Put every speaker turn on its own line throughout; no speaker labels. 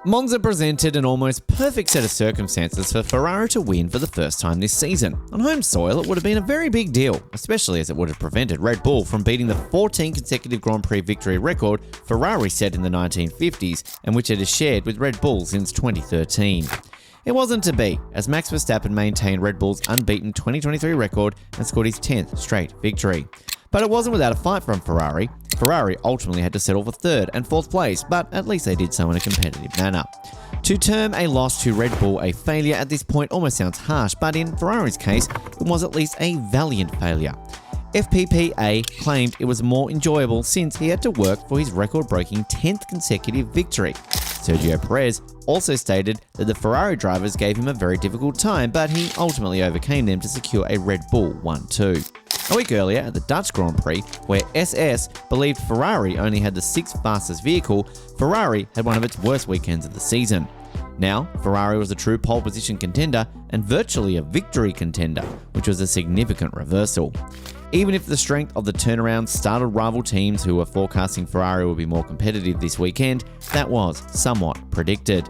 Monza presented an almost perfect set of circumstances for Ferrari to win for the first time this season. On home soil, it would have been a very big deal, especially as it would have prevented Red Bull from beating the 14 consecutive Grand Prix victory record Ferrari set in the 1950s, and which it has shared with Red Bull since 2013. It wasn't to be, as Max Verstappen maintained Red Bull's unbeaten 2023 record and scored his 10th straight victory. But it wasn't without a fight from Ferrari. Ferrari ultimately had to settle for third and fourth place, but at least they did so in a competitive manner. To term a loss to Red Bull a failure at this point almost sounds harsh, but in Ferrari's case, it was at least a valiant failure. FPPA claimed it was more enjoyable since he had to work for his record-breaking 10th consecutive victory. Sergio Perez also stated that the Ferrari drivers gave him a very difficult time, but he ultimately overcame them to secure a Red Bull 1-2. A week earlier at the Dutch Grand Prix, where SS believed Ferrari only had the 6th fastest vehicle, Ferrari had one of its worst weekends of the season. Now, Ferrari was a true pole position contender and virtually a victory contender, which was a significant reversal. Even if the strength of the turnaround startled rival teams who were forecasting Ferrari would be more competitive this weekend, that was somewhat predicted.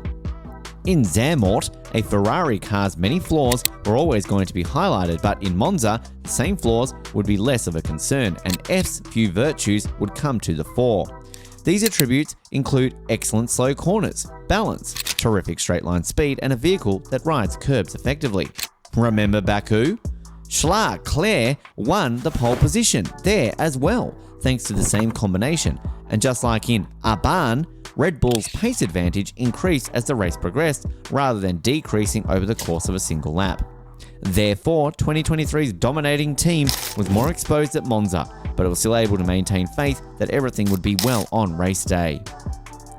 In Zandvoort, a Ferrari car's many flaws were always going to be highlighted, but in Monza, the same flaws would be less of a concern, and F's few virtues would come to the fore. These attributes include excellent slow corners, balance, terrific straight line speed, and a vehicle that rides curbs effectively. Remember Baku? Leclerc won the pole position there as well, thanks to the same combination, and just like in Aban, Red Bull's pace advantage increased as the race progressed rather than decreasing over the course of a single lap. Therefore, 2023's dominating team was more exposed at Monza, but it was still able to maintain faith that everything would be well on race day.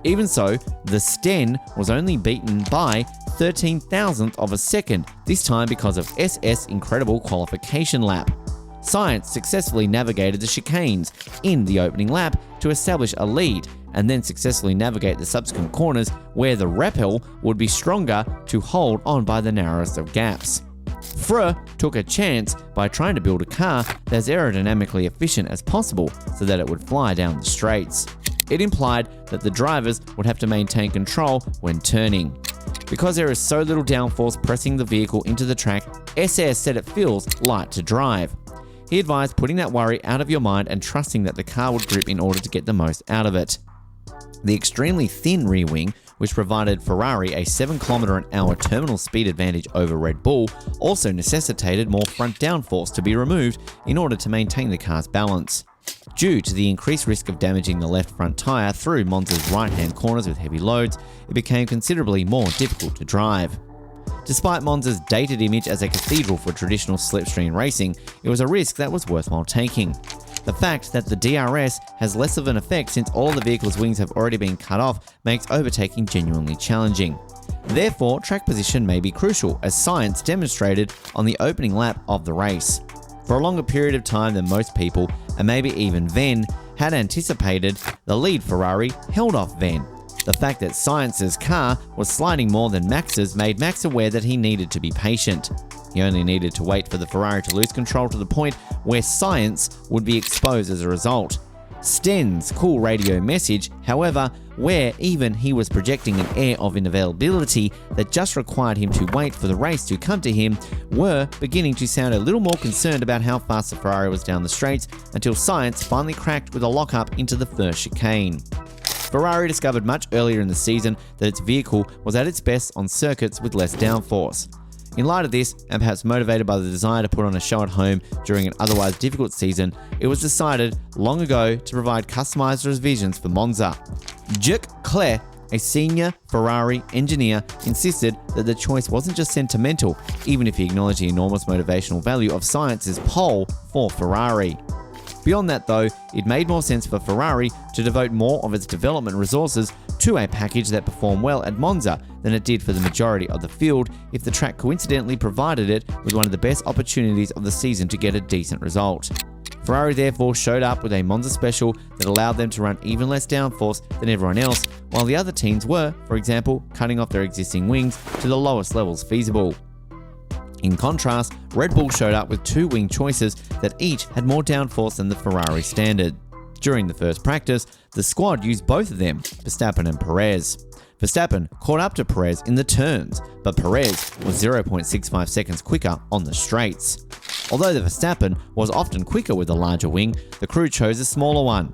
Even so, the Sten was only beaten by 13,000th of a second, this time because of SS' incredible qualification lap. Sainz successfully navigated the chicanes in the opening lap to establish a lead, and then successfully navigate the subsequent corners where the rappel would be stronger to hold on by the narrowest of gaps. Ferrari took a chance by trying to build a car that's aerodynamically efficient as possible so that it would fly down the straights. It implied that the drivers would have to maintain control when turning. Because there is so little downforce pressing the vehicle into the track, SS said it feels light to drive. He advised putting that worry out of your mind and trusting that the car would grip in order to get the most out of it. The extremely thin rear wing, which provided Ferrari a 7 km/h terminal speed advantage over Red Bull, also necessitated more front downforce to be removed in order to maintain the car's balance. Due to the increased risk of damaging the left front tyre through Monza's right-hand corners with heavy loads, it became considerably more difficult to drive. Despite Monza's dated image as a cathedral for traditional slipstream racing, it was a risk that was worthwhile taking. The fact that the DRS has less of an effect since all of the vehicle's wings have already been cut off makes overtaking genuinely challenging. Therefore, track position may be crucial, as Sainz demonstrated on the opening lap of the race. For a longer period of time than most people, and maybe even Venn, had anticipated, the lead Ferrari held off Venn. The fact that Sainz's car was sliding more than Max's made Max aware that he needed to be patient. He only needed to wait for the Ferrari to lose control to the point where Sainz would be exposed as a result. Sten's cool radio message, however, where even he was projecting an air of inavailability that just required him to wait for the race to come to him, were beginning to sound a little more concerned about how fast the Ferrari was down the straights until Sainz finally cracked with a lockup into the first chicane. Ferrari discovered much earlier in the season that its vehicle was at its best on circuits with less downforce. In light of this, and perhaps motivated by the desire to put on a show at home during an otherwise difficult season, it was decided long ago to provide customized revisions for Monza. Leclerc, a senior Ferrari engineer, insisted that the choice wasn't just sentimental, even if he acknowledged the enormous motivational value of Sainz's pole for Ferrari. Beyond that though, it made more sense for Ferrari to devote more of its development resources to a package that performed well at Monza than it did for the majority of the field if the track coincidentally provided it with one of the best opportunities of the season to get a decent result. Ferrari therefore showed up with a Monza special that allowed them to run even less downforce than everyone else, while the other teams were, for example, cutting off their existing wings to the lowest levels feasible. In contrast, Red Bull showed up with 2 wing choices that each had more downforce than the Ferrari standard. During the first practice, the squad used both of them, Verstappen and Perez. Verstappen caught up to Perez in the turns, but Perez was 0.65 seconds quicker on the straights. Although the Verstappen was often quicker with a larger wing, the crew chose a smaller one.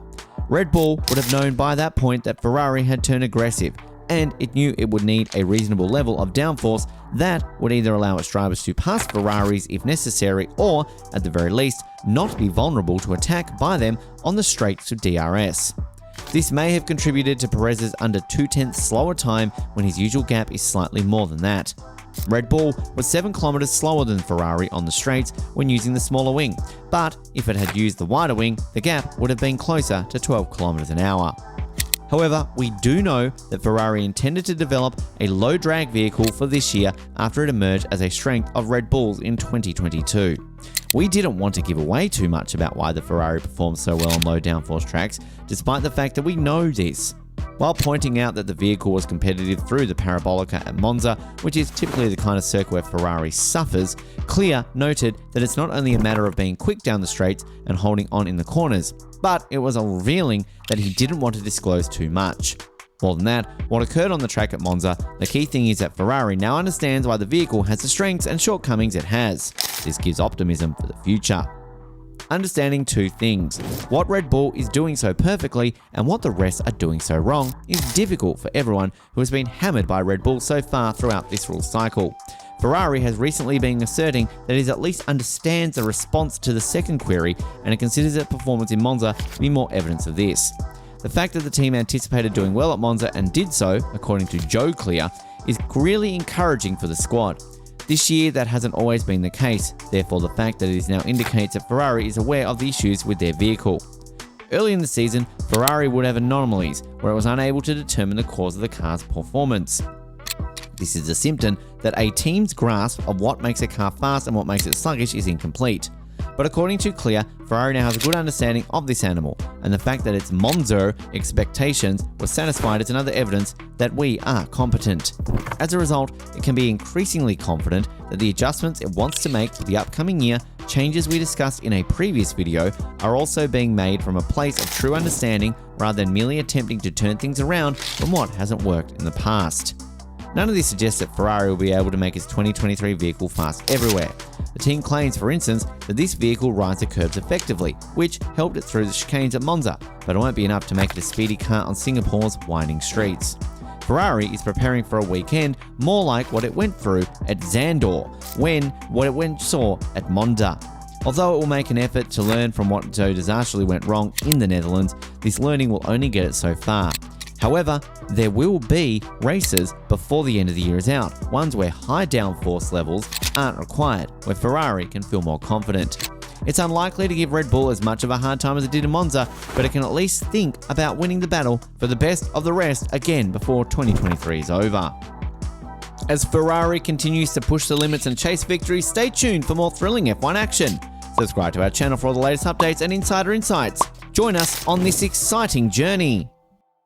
Red Bull would have known by that point that Ferrari had turned aggressive, and it knew it would need a reasonable level of downforce that would either allow its drivers to pass Ferraris if necessary or, at the very least, not be vulnerable to attack by them on the straights to DRS. This may have contributed to Perez's under 0.2 slower time when his usual gap is slightly more than that. Red Bull was 7 km slower than Ferrari on the straights when using the smaller wing, but if it had used the wider wing, the gap would have been closer to 12 km an hour. However, we do know that Ferrari intended to develop a low-drag vehicle for this year after it emerged as a strength of Red Bull's in 2022. We didn't want to give away too much about why the Ferrari performs so well on low downforce tracks, despite the fact that we know this. While pointing out that the vehicle was competitive through the Parabolica at Monza, which is typically the kind of circuit where Ferrari suffers, Clear noted that it's not only a matter of being quick down the straights and holding on in the corners, but it was revealing that he didn't want to disclose too much. More than that, what occurred on the track at Monza, the key thing is that Ferrari now understands why the vehicle has the strengths and shortcomings it has. This gives optimism for the future. Understanding two things: what Red Bull is doing so perfectly and what the rest are doing so wrong is difficult for everyone who has been hammered by Red Bull so far throughout this rule cycle. Ferrari has recently been asserting that it at least understands the response to the second query, and it considers its performance in Monza to be more evidence of this. The fact that the team anticipated doing well at Monza and did so, according to Joe Clear, is really encouraging for the squad. This year, that hasn't always been the case, therefore the fact that it now indicates that Ferrari is aware of the issues with their vehicle. Early in the season, Ferrari would have anomalies where it was unable to determine the cause of the car's performance. This is a symptom that a team's grasp of what makes a car fast and what makes it sluggish is incomplete. But according to Clear, Ferrari now has a good understanding of this animal, and the fact that its Monza expectations were satisfied is another evidence that we are competent. As a result, it can be increasingly confident that the adjustments it wants to make for the upcoming year, changes we discussed in a previous video, are also being made from a place of true understanding rather than merely attempting to turn things around from what hasn't worked in the past. None of this suggests that Ferrari will be able to make its 2023 vehicle fast everywhere. The team claims, for instance, that this vehicle rides the curbs effectively, which helped it through the chicanes at Monza, but it won't be enough to make it a speedy car on Singapore's winding streets. Ferrari is preparing for a weekend more like what it went through at Zandvoort, what it saw at Monza. Although it will make an effort to learn from what so disastrously went wrong in the Netherlands, this learning will only get it so far. However, there will be races before the end of the year is out, ones where high downforce levels aren't required, where Ferrari can feel more confident. It's unlikely to give Red Bull as much of a hard time as it did in Monza, but it can at least think about winning the battle for the best of the rest again before 2023 is over. As Ferrari continues to push the limits and chase victories, stay tuned for more thrilling F1 action. Subscribe to our channel for all the latest updates and insider insights. Join us on this exciting journey.